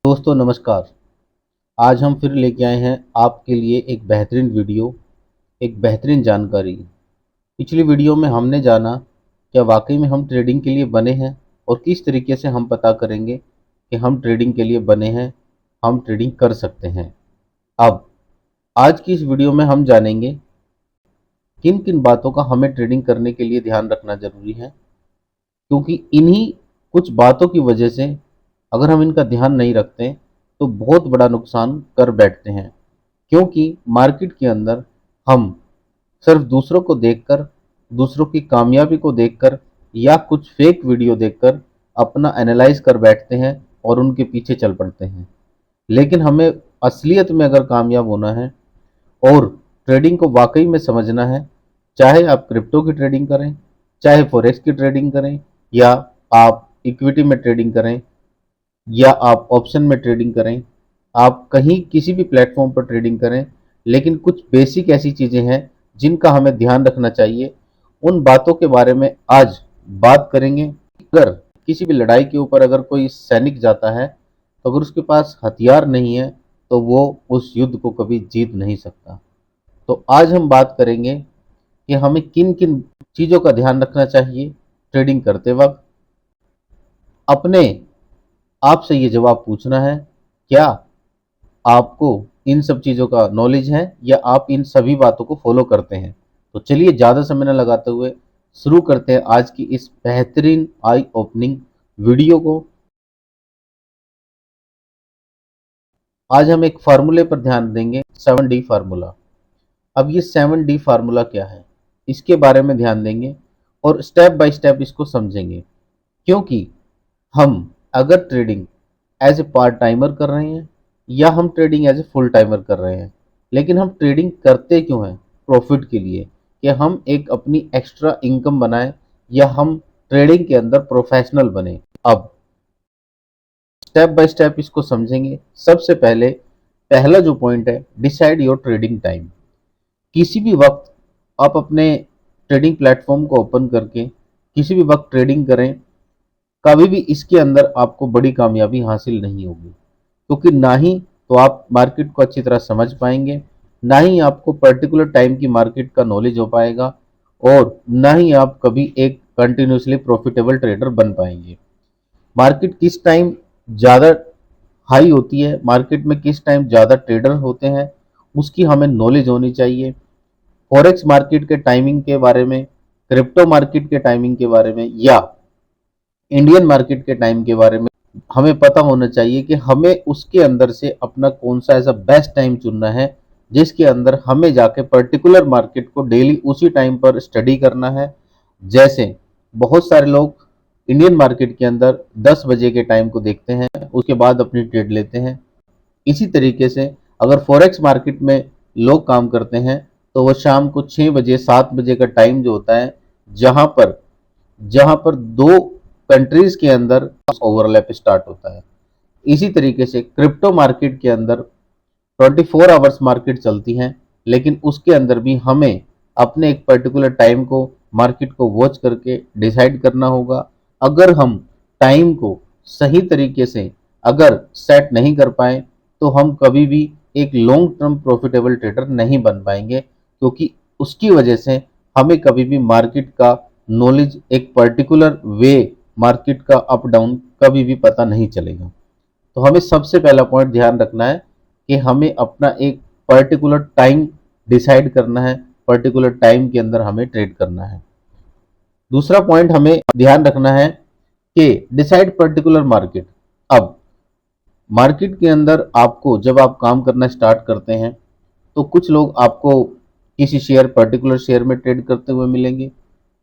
दोस्तों नमस्कार। आज हम फिर लेके आए हैं आपके लिए एक बेहतरीन वीडियो, एक बेहतरीन जानकारी। पिछली वीडियो में हमने जाना क्या वाकई में हम ट्रेडिंग के लिए बने हैं और किस तरीके से हम पता करेंगे कि हम ट्रेडिंग के लिए बने हैं, हम ट्रेडिंग कर सकते हैं। अब आज की इस वीडियो में हम जानेंगे किन किन बातों का हमें ट्रेडिंग करने के लिए ध्यान रखना ज़रूरी है, क्योंकि इन्हीं कुछ बातों की वजह से अगर हम इनका ध्यान नहीं रखते तो बहुत बड़ा नुकसान कर बैठते हैं। क्योंकि मार्केट के अंदर हम सिर्फ दूसरों को देखकर, दूसरों की कामयाबी को देखकर या कुछ फेक वीडियो देखकर अपना एनालाइज कर बैठते हैं और उनके पीछे चल पड़ते हैं। लेकिन हमें असलियत में अगर कामयाब होना है और ट्रेडिंग को वाकई में समझना है, चाहे आप क्रिप्टो की ट्रेडिंग करें, चाहे फॉरेक्स की ट्रेडिंग करें, या आप इक्विटी में ट्रेडिंग करें, या आप ऑप्शन में ट्रेडिंग करें, आप कहीं किसी भी प्लेटफॉर्म पर ट्रेडिंग करें, लेकिन कुछ बेसिक ऐसी चीज़ें हैं जिनका हमें ध्यान रखना चाहिए। उन बातों के बारे में आज बात करेंगे। अगर किसी भी लड़ाई के ऊपर अगर कोई सैनिक जाता है तो अगर उसके पास हथियार नहीं है तो वो उस युद्ध को कभी जीत नहीं सकता। तो आज हम बात करेंगे कि हमें किन किन चीज़ों का ध्यान रखना चाहिए ट्रेडिंग करते वक्त। अपने आप से ये जवाब पूछना है, क्या आपको इन सब चीज़ों का नॉलेज है या आप इन सभी बातों को फॉलो करते हैं। तो चलिए ज़्यादा समय न लगाते हुए शुरू करते हैं आज की इस बेहतरीन आई ओपनिंग वीडियो को। आज हम एक फार्मूले पर ध्यान देंगे, 7D फार्मूला। अब ये 7D फार्मूला क्या है, इसके बारे में ध्यान देंगे और स्टेप बाय स्टेप इसको समझेंगे। क्योंकि हम अगर trading as a part timer कर रहे हैं या हम trading as a full timer कर रहे हैं, लेकिन हम ट्रेडिंग करते क्यों हैं? प्रॉफिट के लिए, कि हम एक अपनी एक्स्ट्रा इनकम बनाएं या हम ट्रेडिंग के अंदर प्रोफेशनल बने। अब स्टेप बाय स्टेप इसको समझेंगे। सबसे पहले पहला जो पॉइंट है, डिसाइड योर ट्रेडिंग टाइम। किसी भी वक्त आप अपने ट्रेडिंग प्लेटफॉर्म को ओपन करके किसी भी वक्त ट्रेडिंग करें, कभी भी इसके अंदर आपको बड़ी कामयाबी हासिल नहीं होगी। क्योंकि ना ही तो आप मार्केट को अच्छी तरह समझ पाएंगे, ना ही आपको पर्टिकुलर टाइम की मार्केट का नॉलेज हो पाएगा, और ना ही आप कभी एक कंटिन्यूसली प्रॉफिटेबल ट्रेडर बन पाएंगे। मार्केट किस टाइम ज़्यादा हाई होती है, मार्केट में किस टाइम ज़्यादा ट्रेडर होते हैं, उसकी हमें नॉलेज होनी चाहिए। फॉरेक्स मार्केट के टाइमिंग के बारे में, क्रिप्टो मार्केट के टाइमिंग के बारे में, या इंडियन मार्केट के टाइम के बारे में हमें पता होना चाहिए कि हमें उसके अंदर से अपना कौन सा ऐसा बेस्ट टाइम चुनना है जिसके अंदर हमें जाके पर्टिकुलर मार्केट को डेली उसी टाइम पर स्टडी करना है। जैसे बहुत सारे लोग इंडियन मार्केट के अंदर 10 बजे के टाइम को देखते हैं, उसके बाद अपनी ट्रेड लेते हैं। इसी तरीके से अगर फॉरेक्स मार्केट में लोग काम करते हैं तो वो शाम को 6 बजे 7 बजे का टाइम जो होता है, जहां पर दो कंट्रीज के अंदर ओवरलैप स्टार्ट होता है। इसी तरीके से क्रिप्टो मार्केट के अंदर 24 आवर्स मार्केट चलती हैं, लेकिन उसके अंदर भी हमें अपने एक पर्टिकुलर टाइम को मार्केट को वॉच करके डिसाइड करना होगा। अगर हम टाइम को सही तरीके से अगर सेट नहीं कर पाए तो हम कभी भी एक लॉन्ग टर्म प्रॉफिटेबल ट्रेडर नहीं बन पाएंगे, क्योंकि उसकी वजह से हमें कभी भी मार्केट का नॉलेज, एक पर्टिकुलर वे मार्केट का अप डाउन कभी भी पता नहीं चलेगा। तो हमें सबसे पहला पॉइंट ध्यान रखना है कि हमें अपना एक पर्टिकुलर टाइम डिसाइड करना है, पर्टिकुलर टाइम के अंदर हमें ट्रेड करना है। दूसरा पॉइंट हमें ध्यान रखना है कि डिसाइड पर्टिकुलर मार्केट। अब मार्केट के अंदर आपको जब आप काम करना स्टार्ट करते हैं तो कुछ लोग आपको किसी शेयर, पर्टिकुलर शेयर में ट्रेड करते हुए मिलेंगे।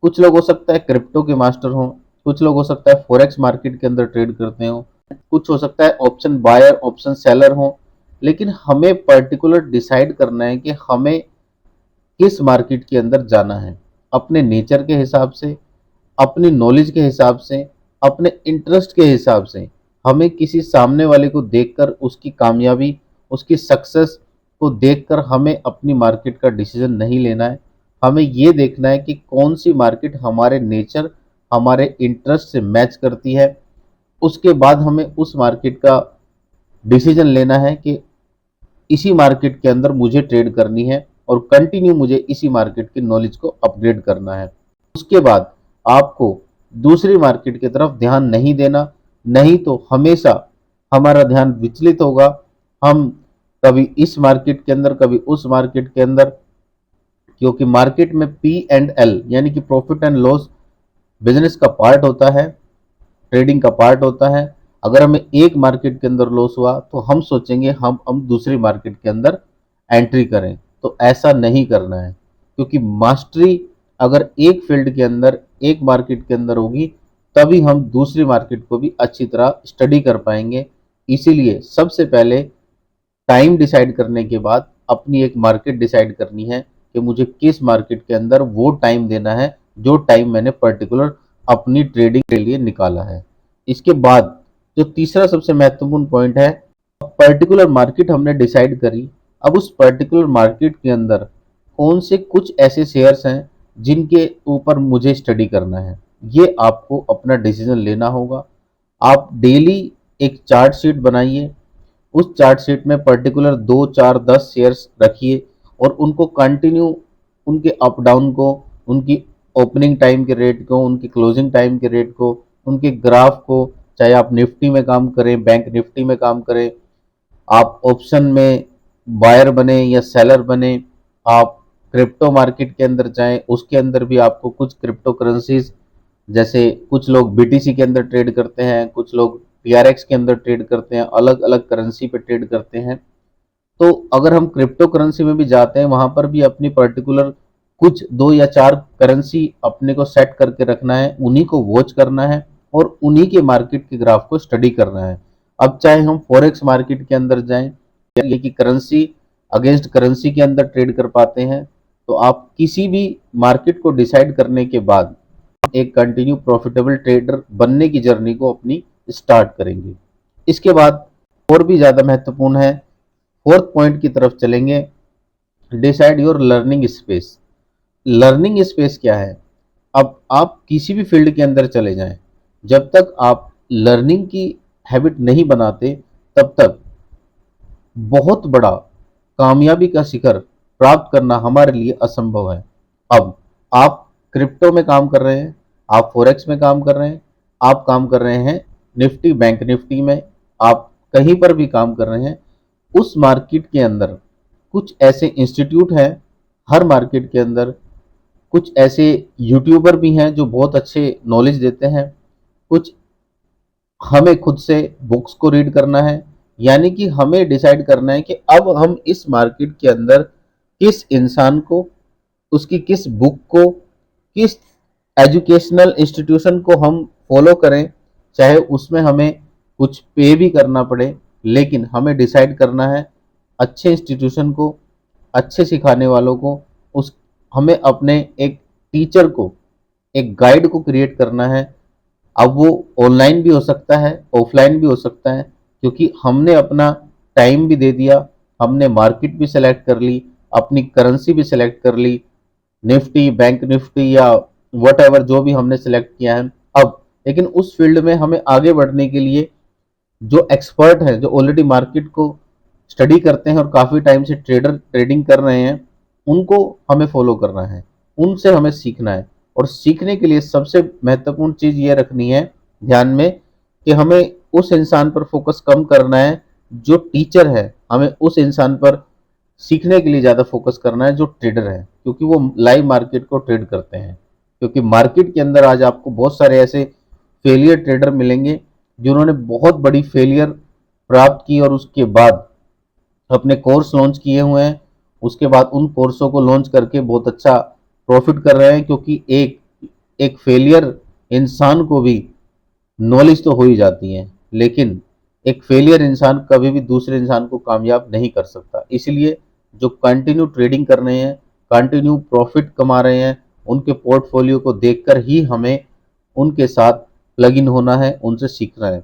कुछ लोग हो सकता है क्रिप्टो के मास्टर हों, कुछ लोग हो सकता है फॉरेक्स मार्केट के अंदर ट्रेड करते हो, कुछ हो सकता है ऑप्शन बायर, ऑप्शन सेलर हो। लेकिन हमें पर्टिकुलर डिसाइड करना है कि हमें किस मार्केट के अंदर जाना है, अपने नेचर के हिसाब से, अपनी नॉलेज के हिसाब से, अपने इंटरेस्ट के हिसाब से। हमें किसी सामने वाले को देखकर उसकी कामयाबी, उसकी सक्सेस को देखकर हमें अपनी मार्केट का डिसीजन नहीं लेना है। हमें ये देखना है कि कौन सी मार्केट हमारे नेचर, हमारे इंटरेस्ट से मैच करती है। उसके बाद हमें उस मार्केट का डिसीजन लेना है कि इसी मार्केट के अंदर मुझे ट्रेड करनी है और कंटिन्यू मुझे इसी मार्केट की नॉलेज को अपग्रेड करना है। उसके बाद आपको दूसरी मार्केट की तरफ ध्यान नहीं देना, नहीं तो हमेशा हमारा ध्यान विचलित होगा। हम कभी इस मार्केट के अंदर, कभी उस मार्केट के अंदर, क्योंकि मार्केट में P&L यानी कि प्रॉफिट एंड लॉस बिजनेस का पार्ट होता है, ट्रेडिंग का पार्ट होता है। अगर हमें एक मार्केट के अंदर लॉस हुआ तो हम सोचेंगे हम दूसरी मार्केट के अंदर एंट्री करें, तो ऐसा नहीं करना है। क्योंकि मास्टरी अगर एक फील्ड के अंदर, एक मार्केट के अंदर होगी, तभी हम दूसरी मार्केट को भी अच्छी तरह स्टडी कर पाएंगे। इसीलिए सबसे पहले टाइम डिसाइड करने के बाद अपनी एक मार्केट डिसाइड करनी है कि मुझे किस मार्केट के अंदर वो टाइम देना है जो टाइम मैंने पर्टिकुलर अपनी ट्रेडिंग के लिए निकाला है। इसके बाद जो तीसरा सबसे महत्वपूर्ण पॉइंट है, पर्टिकुलर मार्केट हमने डिसाइड करी, अब उस पर्टिकुलर मार्केट के अंदर कौन से कुछ ऐसे शेयर्स हैं जिनके ऊपर मुझे स्टडी करना है, ये आपको अपना डिसीजन लेना होगा। आप डेली एक चार्ट शीट बनाइए, उस चार्ट शीट में पर्टिकुलर 2, 4, 10 शेयर्स रखिए और उनको कंटिन्यू, उनके अप डाउन को, उनकी ओपनिंग टाइम के रेट को, उनकी क्लोजिंग टाइम के रेट को, उनके ग्राफ को, चाहे आप निफ्टी में काम करें, बैंक निफ्टी में काम करें, आप ऑप्शन में बायर बने या सेलर बने, आप क्रिप्टो मार्केट के अंदर जाएं, उसके अंदर भी आपको कुछ क्रिप्टो करेंसीज, जैसे कुछ लोग बीटीसी के अंदर ट्रेड करते हैं, कुछ लोग टीआरएक्स के अंदर ट्रेड करते हैं, अलग अलग करेंसी पे ट्रेड करते हैं। तो अगर हम क्रिप्टो करेंसी में भी जाते हैं, वहां पर भी अपनी पर्टिकुलर कुछ 2 या 4 करेंसी अपने को सेट करके रखना है, उन्हीं को वॉच करना है और उन्हीं के मार्केट के ग्राफ को स्टडी करना है। अब चाहे हम फॉरेक्स मार्केट के अंदर जाएं, या कि करेंसी अगेंस्ट करेंसी के अंदर ट्रेड कर पाते हैं, तो आप किसी भी मार्केट को डिसाइड करने के बाद एक कंटिन्यू प्रॉफिटेबल ट्रेडर बनने की जर्नी को अपनी स्टार्ट करेंगे। इसके बाद और भी ज़्यादा महत्वपूर्ण है, फोर्थ पॉइंट की तरफ चलेंगे, decide your learning space. Learning space क्या है? अब आप किसी भी फील्ड के अंदर चले जाएं, जब तक आप लर्निंग की हैबिट नहीं बनाते, तब तक बहुत बड़ा कामयाबी का शिखर प्राप्त करना हमारे लिए असंभव है। अब आप क्रिप्टो में काम कर रहे हैं, आप फॉरेक्स में काम कर रहे हैं, आप काम कर रहे हैं निफ्टी बैंक निफ्टी में, आप कहीं पर भी काम कर रहे हैं, उस मार्केट के अंदर कुछ ऐसे इंस्टीट्यूट हैं, हर मार्केट के अंदर कुछ ऐसे यूट्यूबर भी हैं जो बहुत अच्छे नॉलेज देते हैं, कुछ हमें खुद से बुक्स को रीड करना है। यानी कि हमें डिसाइड करना है कि अब हम इस मार्केट के अंदर किस इंसान को, उसकी किस बुक को, किस एजुकेशनल इंस्टीट्यूशन को हम फॉलो करें, चाहे उसमें हमें कुछ पे भी करना पड़े, लेकिन हमें डिसाइड करना है अच्छे इंस्टीट्यूशन को, अच्छे सिखाने वालों को, उस हमें अपने एक टीचर को, एक गाइड को क्रिएट करना है। अब वो ऑनलाइन भी हो सकता है, ऑफलाइन भी हो सकता है, क्योंकि हमने अपना टाइम भी दे दिया, हमने मार्केट भी सेलेक्ट कर ली, अपनी करेंसी भी सेलेक्ट कर ली, निफ्टी बैंक निफ्टी या वट एवर जो भी हमने सेलेक्ट किया है। अब लेकिन उस फील्ड में हमें आगे बढ़ने के लिए जो एक्सपर्ट हैं, जो ऑलरेडी मार्केट को स्टडी करते हैं और काफ़ी टाइम से ट्रेडिंग कर रहे हैं, उनको हमें फॉलो करना है, उनसे हमें सीखना है। और सीखने के लिए सबसे महत्वपूर्ण चीज़ ये रखनी है ध्यान में कि हमें उस इंसान पर फोकस कम करना है जो टीचर है, हमें उस इंसान पर सीखने के लिए ज़्यादा फोकस करना है जो ट्रेडर है, क्योंकि वो लाइव मार्केट को ट्रेड करते हैं। क्योंकि मार्केट के अंदर आज आपको बहुत सारे ऐसे फेलियर ट्रेडर मिलेंगे जिन्होंने बहुत बड़ी फेलियर प्राप्त की और उसके बाद अपने कोर्स लॉन्च किए हुए हैं, उसके बाद उन कोर्सों को लॉन्च करके बहुत अच्छा प्रॉफिट कर रहे हैं। क्योंकि एक एक फेलियर इंसान को भी नॉलेज तो हो ही जाती है, लेकिन एक फेलियर इंसान कभी भी दूसरे इंसान को कामयाब नहीं कर सकता। इसलिए जो कंटिन्यू ट्रेडिंग कर रहे हैं, कंटिन्यू प्रॉफिट कमा रहे हैं, उनके पोर्टफोलियो को देखकर ही हमें उनके साथ प्लग इन होना है, उनसे सीखना है।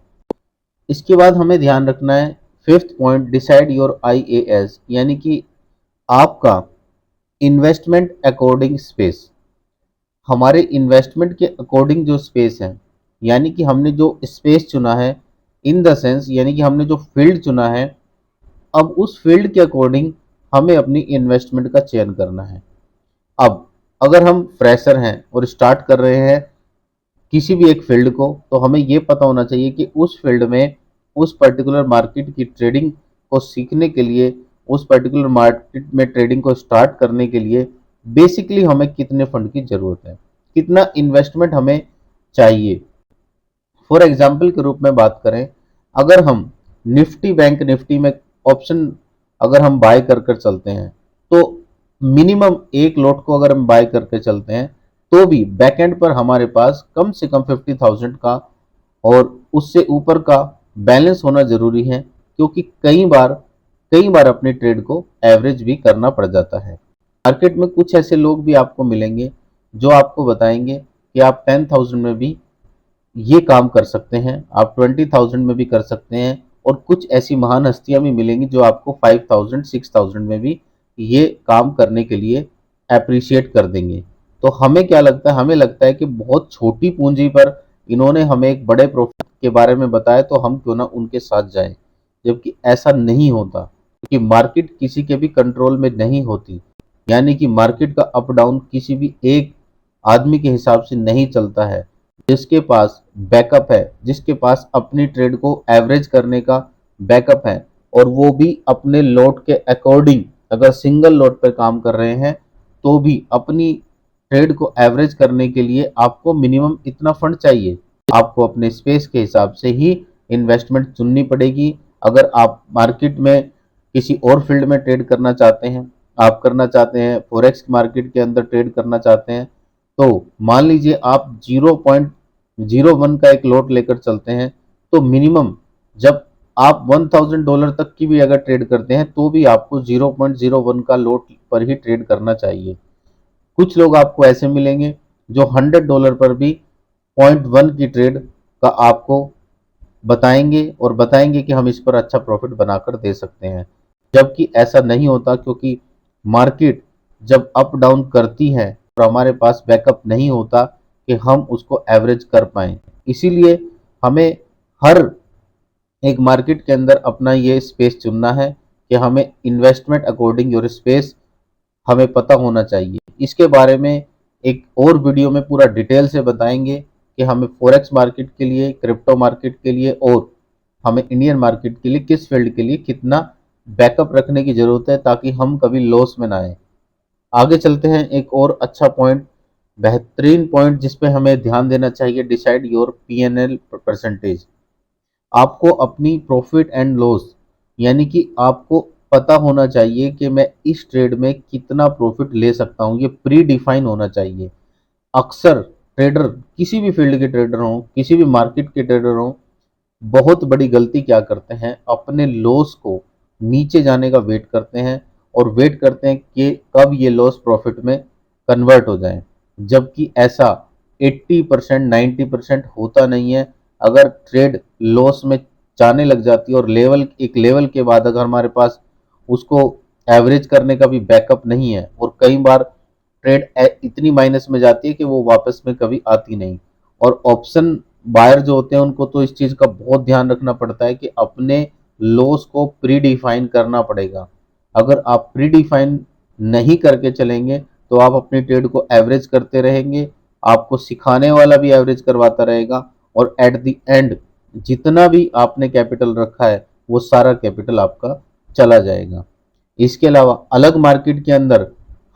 इसके बाद हमें ध्यान रखना है, fifth point, decide your IAS, यानी कि आपका इन्वेस्टमेंट अकॉर्डिंग स्पेस। हमारे इन्वेस्टमेंट के अकॉर्डिंग जो स्पेस है, यानी कि हमने जो स्पेस चुना है, इन द सेंस यानी कि हमने जो फील्ड चुना है, अब उस फील्ड के अकॉर्डिंग हमें अपनी इन्वेस्टमेंट का चयन करना है। अब अगर हम फ्रेशर हैं और स्टार्ट कर रहे हैं किसी भी एक फील्ड को, तो हमें ये पता होना चाहिए कि उस फील्ड में उस पर्टिकुलर मार्केट की ट्रेडिंग को सीखने के लिए, उस पर्टिकुलर मार्केट में ट्रेडिंग को स्टार्ट करने के लिए बेसिकली हमें कितने फंड की ज़रूरत है, कितना इन्वेस्टमेंट हमें चाहिए। फॉर एग्जाम्पल के रूप में बात करें, अगर हम निफ्टी बैंक निफ्टी में ऑप्शन अगर हम बाय कर कर चलते हैं, तो मिनिमम एक लॉट को अगर हम बाय करके चलते हैं, तो भी बैकएंड पर हमारे पास कम से कम 50,000 का और उससे ऊपर का बैलेंस होना जरूरी है, क्योंकि कई बार अपने ट्रेड को एवरेज भी करना पड़ जाता है। मार्केट में कुछ ऐसे लोग भी आपको मिलेंगे जो आपको बताएंगे कि आप 10,000 में भी ये काम कर सकते हैं, आप 20,000 में भी कर सकते हैं, और कुछ ऐसी महान हस्तियां भी मिलेंगी जो आपको 5,000 6,000 में भी ये काम करने के लिए अप्रिशिएट कर देंगे। तो हमें क्या लगता है, हमें लगता है कि बहुत छोटी पूंजी पर इन्होंने हमें एक बड़े प्रॉफिट के बारे में बताया, तो हम क्यों ना उनके साथ जाएं। जबकि ऐसा नहीं होता, क्योंकि मार्केट किसी के भी कंट्रोल में नहीं होती। यानी कि मार्केट का अप डाउन किसी भी एक आदमी के हिसाब से नहीं चलता है। जिसके पास बैकअप है, जिसके पास अपनी ट्रेड को एवरेज करने का बैकअप है, और वो भी अपने लॉट के अकॉर्डिंग, अगर सिंगल लॉट पर काम कर रहे हैं तो भी अपनी ट्रेड को एवरेज करने के लिए आपको मिनिमम इतना फंड चाहिए। आपको अपने स्पेस के हिसाब से ही इन्वेस्टमेंट चुननी पड़ेगी। अगर आप मार्केट में किसी और फील्ड में ट्रेड करना चाहते हैं, आप करना चाहते हैं फॉरेक्स मार्केट के अंदर ट्रेड करना चाहते हैं, तो मान लीजिए आप 0.01 का एक लॉट लेकर चलते हैं, तो मिनिमम जब आप $1,000 तक की भी अगर ट्रेड करते हैं, तो भी आपको 0.01 का लॉट पर ही ट्रेड करना चाहिए। कुछ लोग आपको ऐसे मिलेंगे जो $100 पर भी 0.1 की ट्रेड का आपको बताएंगे, और बताएंगे कि हम इस पर अच्छा प्रॉफिट बनाकर दे सकते हैं। जबकि ऐसा नहीं होता, क्योंकि मार्केट जब अप डाउन करती है और हमारे पास बैकअप नहीं होता कि हम उसको एवरेज कर पाएं। इसीलिए हमें हर एक मार्केट के अंदर अपना ये स्पेस चुनना है कि हमें इन्वेस्टमेंट अकॉर्डिंग योर स्पेस हमें पता होना चाहिए। इसके बारे में एक और वीडियो में पूरा डिटेल से बताएंगे कि हमें फॉरेक्स मार्केट के लिए, क्रिप्टो मार्केट के लिए और हमें इंडियन मार्केट के लिए किस फील्ड के लिए कितना बैकअप रखने की जरूरत है, ताकि हम कभी लॉस में ना आए। आगे चलते हैं, एक और अच्छा पॉइंट, बेहतरीन पॉइंट जिस पे हमें ध्यान देना चाहिए, डिसाइड योर पीएनएल परसेंटेज। आपको अपनी प्रॉफिट एंड लॉस यानी कि आपको पता होना चाहिए कि मैं इस ट्रेड में कितना प्रॉफिट ले सकता हूँ, ये प्री डिफाइन होना चाहिए। अक्सर ट्रेडर, किसी भी फील्ड के ट्रेडर हों, किसी भी मार्केट के ट्रेडर हों, बहुत बड़ी गलती क्या करते हैं, अपने लॉस को नीचे जाने का वेट करते हैं, और वेट करते हैं कि कब ये लॉस प्रॉफिट में कन्वर्ट हो जाए। जबकि ऐसा 80% 90% होता नहीं है। अगर ट्रेड लॉस में जाने लग जाती है और एक लेवल के बाद अगर हमारे पास उसको एवरेज करने का भी बैकअप नहीं है, और कई बार ट्रेड इतनी माइनस में जाती है कि वो वापस में कभी आती नहीं। और ऑप्शन बायर जो होते हैं उनको तो इस चीज़ का बहुत ध्यान रखना पड़ता है कि अपने लॉस को प्री डिफाइन करना पड़ेगा। अगर आप प्री डिफाइन नहीं करके चलेंगे, तो आप अपनी ट्रेड को एवरेज करते रहेंगे, आपको सिखाने वाला भी एवरेज करवाता रहेगा, और एट द एंड जितना भी आपने कैपिटल रखा है वो सारा कैपिटल आपका चला जाएगा। इसके अलावा अलग मार्केट के अंदर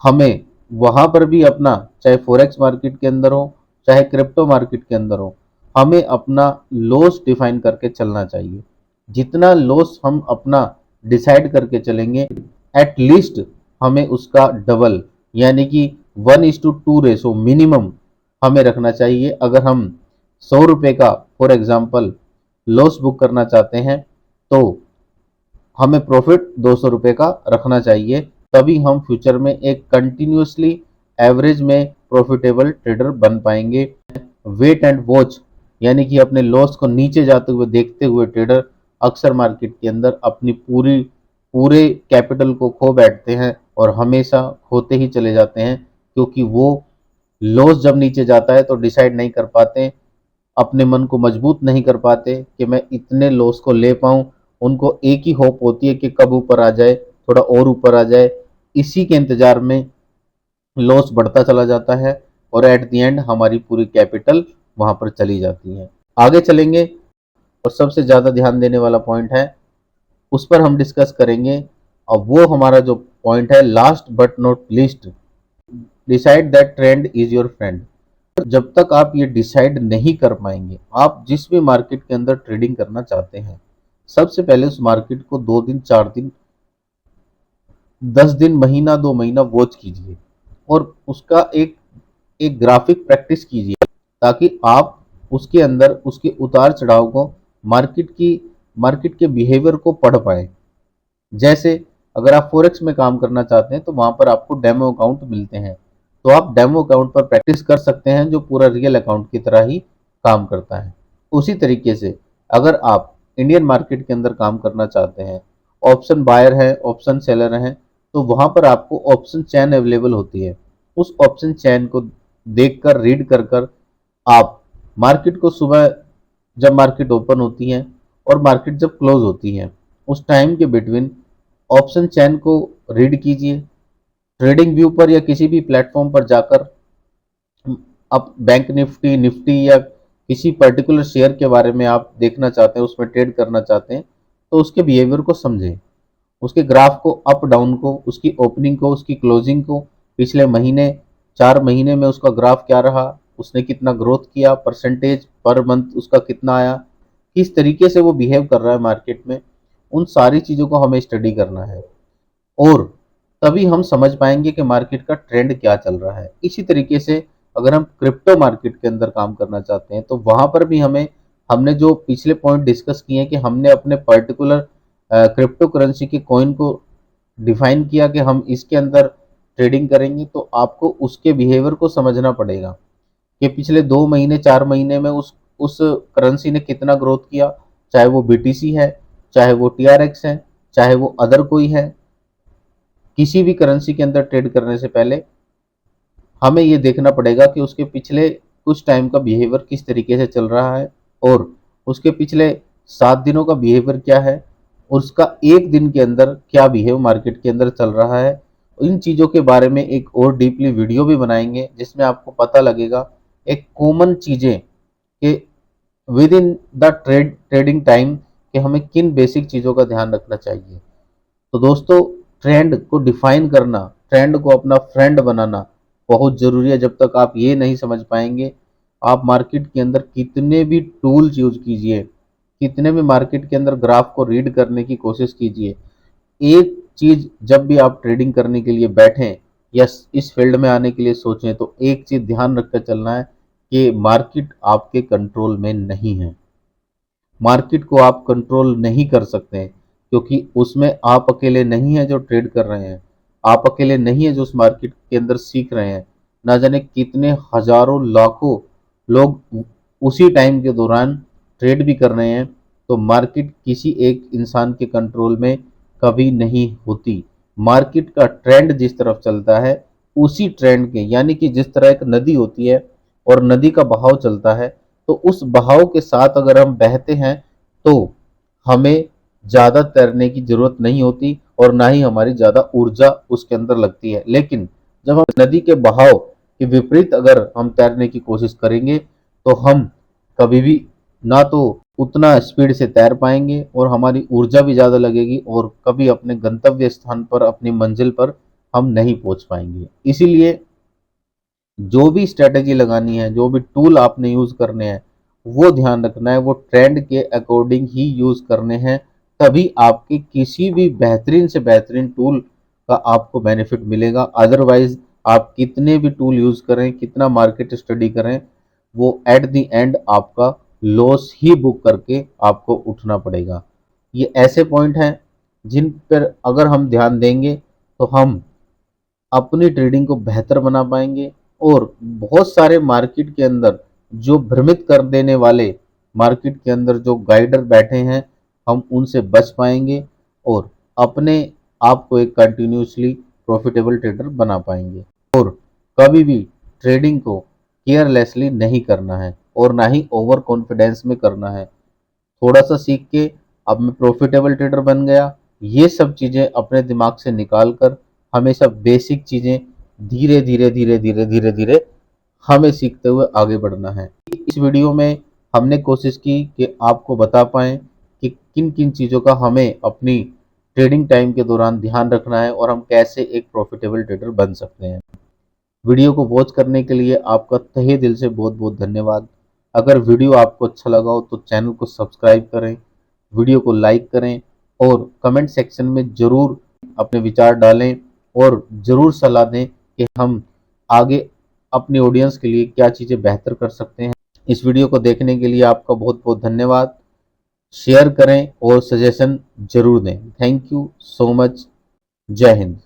हमें वहां पर भी अपना, चाहे फॉरेक्स मार्केट के अंदर हो चाहे क्रिप्टो मार्केट के अंदर हो, हमें अपना लॉस डिफाइन करके चलना चाहिए। जितना लॉस हम अपना डिसाइड करके चलेंगे, एट लीस्ट हमें उसका डबल यानी कि 1:2 रेशो मिनिमम हमें रखना चाहिए। अगर हम ₹100 का फॉर एग्जांपल लॉस बुक करना चाहते हैं, तो हमें प्रॉफिट ₹200 का रखना चाहिए। तभी हम फ्यूचर में एक कंटिन्यूसली एवरेज में प्रॉफिटेबल ट्रेडर बन पाएंगे। वेट एंड वॉच यानी कि अपने लॉस को नीचे जाते हुए देखते हुए ट्रेडर अक्सर मार्केट के अंदर अपनी पूरे कैपिटल को खो बैठते हैं, और हमेशा खोते ही चले जाते हैं, क्योंकि वो लॉस जब नीचे जाता है तो डिसाइड नहीं कर पाते अपने मन को मजबूत नहीं कर पाते कि मैं इतने लॉस को ले पाऊं। उनको एक ही होप होती है कि कब ऊपर आ जाए, थोड़ा और ऊपर आ जाए। इसी के इंतजार में लॉस बढ़ता चला जाता है और एट द एंड हमारी पूरी कैपिटल वहां पर चली जाती है। आगे चलेंगे और सबसे ज्यादा ध्यान देने वाला पॉइंट है, उस पर हम डिस्कस करेंगे। अब वो हमारा जो पॉइंट है, last but not least, decide that trend is your friend. जब तक आप ये डिसाइड नहीं कर पाएंगे, आप जिस भी मार्केट के अंदर ट्रेडिंग करना चाहते हैं, सबसे पहले उस मार्केट को 2 दिन 4 दिन 10 दिन महीना 2 महीना वॉच कीजिए और उसका एक एक ग्राफिक प्रैक्टिस कीजिए, ताकि आप उसके अंदर उसके उतार चढ़ाव को, मार्केट के बिहेवियर को पढ़ पाए। जैसे अगर आप फॉरेक्स में काम करना चाहते हैं तो वहां पर आपको डेमो अकाउंट मिलते हैं, तो आप डेमो अकाउंट पर प्रैक्टिस कर सकते हैं, जो पूरा रियल अकाउंट की तरह ही काम करता है। उसी तरीके से अगर आप इंडियन मार्केट के अंदर काम करना चाहते हैं, ऑप्शन बायर है, ऑप्शन सेलर हैं, तो वहां पर आपको ऑप्शन चैन अवेलेबल होती है। उस ऑप्शन चैन को देखकर, रीड कर कर आप मार्केट को, सुबह जब मार्केट ओपन होती है और मार्केट जब क्लोज होती है, उस टाइम के बिटवीन ऑप्शन चैन को रीड कीजिए। ट्रेडिंग व्यू पर या किसी भी प्लेटफॉर्म पर जाकर आप बैंक निफ्टी, निफ्टी या किसी पर्टिकुलर शेयर के बारे में आप देखना चाहते हैं, उसमें ट्रेड करना चाहते हैं, तो उसके बिहेवियर को समझें, उसके ग्राफ को, अप डाउन को, उसकी ओपनिंग को, उसकी क्लोजिंग को, पिछले महीने 4 महीने में उसका ग्राफ क्या रहा, उसने कितना ग्रोथ किया, परसेंटेज पर मंथ उसका कितना आया, किस तरीके से वो बिहेव कर रहा है मार्केट में, उन सारी चीज़ों को हमें स्टडी करना है और तभी हम समझ पाएंगे कि मार्केट का ट्रेंड क्या चल रहा है। इसी तरीके से अगर हम क्रिप्टो मार्केट के अंदर काम करना चाहते हैं तो वहां पर भी हमने जो पिछले पॉइंट डिस्कस किए हैं कि हमने अपने पर्टिकुलर क्रिप्टो करेंसी के कॉइन को डिफाइन किया कि हम इसके अंदर ट्रेडिंग करेंगे, तो आपको उसके बिहेवियर को समझना पड़ेगा कि पिछले 2 महीने 4 महीने में उस करेंसी ने कितना ग्रोथ किया, चाहे वो बीटीसी है, चाहे वो टीआरएक्स है, चाहे वो अदर कोई है। किसी भी करेंसी के अंदर ट्रेड करने से पहले हमें ये देखना पड़ेगा कि उसके पिछले कुछ टाइम का बिहेवियर किस तरीके से चल रहा है और उसके पिछले 7 दिनों का बिहेवियर क्या है और उसका एक दिन के अंदर क्या बिहेव मार्केट के अंदर चल रहा है। इन चीज़ों के बारे में एक और डीपली वीडियो भी बनाएंगे, जिसमें आपको पता लगेगा एक कॉमन चीज़ें कि with in the trading time कि हमें किन बेसिक चीज़ों का ध्यान रखना चाहिए। तो दोस्तों, ट्रेंड को डिफाइन करना, ट्रेंड को अपना फ्रेंड बनाना बहुत ज़रूरी है। जब तक आप ये नहीं समझ पाएंगे, आप मार्केट के अंदर कितने भी टूल्स यूज कीजिए, कितने भी मार्केट के अंदर ग्राफ को रीड करने की कोशिश कीजिए, एक चीज़ जब भी आप ट्रेडिंग करने के लिए बैठें या इस फील्ड में आने के लिए सोचें, तो एक चीज़ ध्यान रखकर चलना है कि मार्केट आपके कंट्रोल में नहीं है। मार्केट को आप कंट्रोल नहीं कर सकते हैं, क्योंकि उसमें आप अकेले नहीं हैं जो ट्रेड कर रहे हैं, आप अकेले नहीं हैं जो उस मार्केट के अंदर सीख रहे हैं। ना जाने कितने हजारों लाखों लोग उसी टाइम के दौरान ट्रेड भी कर रहे हैं। तो मार्केट किसी एक इंसान के कंट्रोल में कभी नहीं होती। मार्केट का ट्रेंड जिस तरफ चलता है, उसी ट्रेंड के, यानी कि जिस तरह एक नदी होती है और नदी का बहाव चलता है, तो उस बहाव के साथ अगर हम बहते हैं तो हमें ज़्यादा तैरने की ज़रूरत नहीं होती और ना ही हमारी ज़्यादा ऊर्जा उसके अंदर लगती है। लेकिन जब हम नदी के बहाव के विपरीत अगर हम तैरने की कोशिश करेंगे, तो हम कभी भी ना तो उतना स्पीड से तैर पाएंगे और हमारी ऊर्जा भी ज़्यादा लगेगी और कभी अपने गंतव्य स्थान पर, अपनी मंजिल पर हम नहीं पहुंच पाएंगे। इसीलिए जो भी स्ट्रेटेजी लगानी है, जो भी टूल आपने यूज करने हैं, वो ध्यान रखना है, वो ट्रेंड के अकॉर्डिंग ही यूज करने हैं। तभी आपके किसी भी बेहतरीन से बेहतरीन टूल का आपको बेनिफिट मिलेगा। अदरवाइज आप कितने भी टूल यूज करें, कितना मार्केट स्टडी करें, वो एट द एंड आपका लॉस ही बुक करके आपको उठना पड़ेगा। ये ऐसे पॉइंट हैं जिन पर अगर हम ध्यान देंगे तो हम अपनी ट्रेडिंग को बेहतर बना पाएंगे और बहुत सारे मार्केट के अंदर जो भ्रमित कर देने वाले, मार्केट के अंदर जो गाइडर बैठे हैं, हम उनसे बच पाएंगे और अपने आप को एक कंटिन्यूसली प्रॉफिटेबल ट्रेडर बना पाएंगे। और कभी भी ट्रेडिंग को केयरलेसली नहीं करना है। और ना ही ओवर कॉन्फिडेंस में करना है। थोड़ा सा सीख के अब मैं प्रॉफिटेबल ट्रेडर बन गया, ये सब चीज़ें अपने दिमाग से निकाल कर हमेशा बेसिक चीज़ें धीरे धीरे धीरे धीरे धीरे धीरे हमें सीखते हुए आगे बढ़ना है। इस वीडियो में हमने कोशिश की कि आपको बता पाएँ कि किन किन चीज़ों का हमें अपनी ट्रेडिंग टाइम के दौरान ध्यान रखना है और हम कैसे एक प्रॉफिटेबल ट्रेडर बन सकते हैं। वीडियो को वॉच करने के लिए आपका तहे दिल से बहुत बहुत धन्यवाद। अगर वीडियो आपको अच्छा लगा हो तो चैनल को सब्सक्राइब करें, वीडियो को लाइक करें और कमेंट सेक्शन में ज़रूर अपने विचार डालें और ज़रूर सलाह दें कि हम आगे अपनी ऑडियंस के लिए क्या चीज़ें बेहतर कर सकते हैं। इस वीडियो को देखने के लिए आपका बहुत बहुत धन्यवाद। शेयर करें और सजेशन ज़रूर दें। Thank you so much. जय हिंद।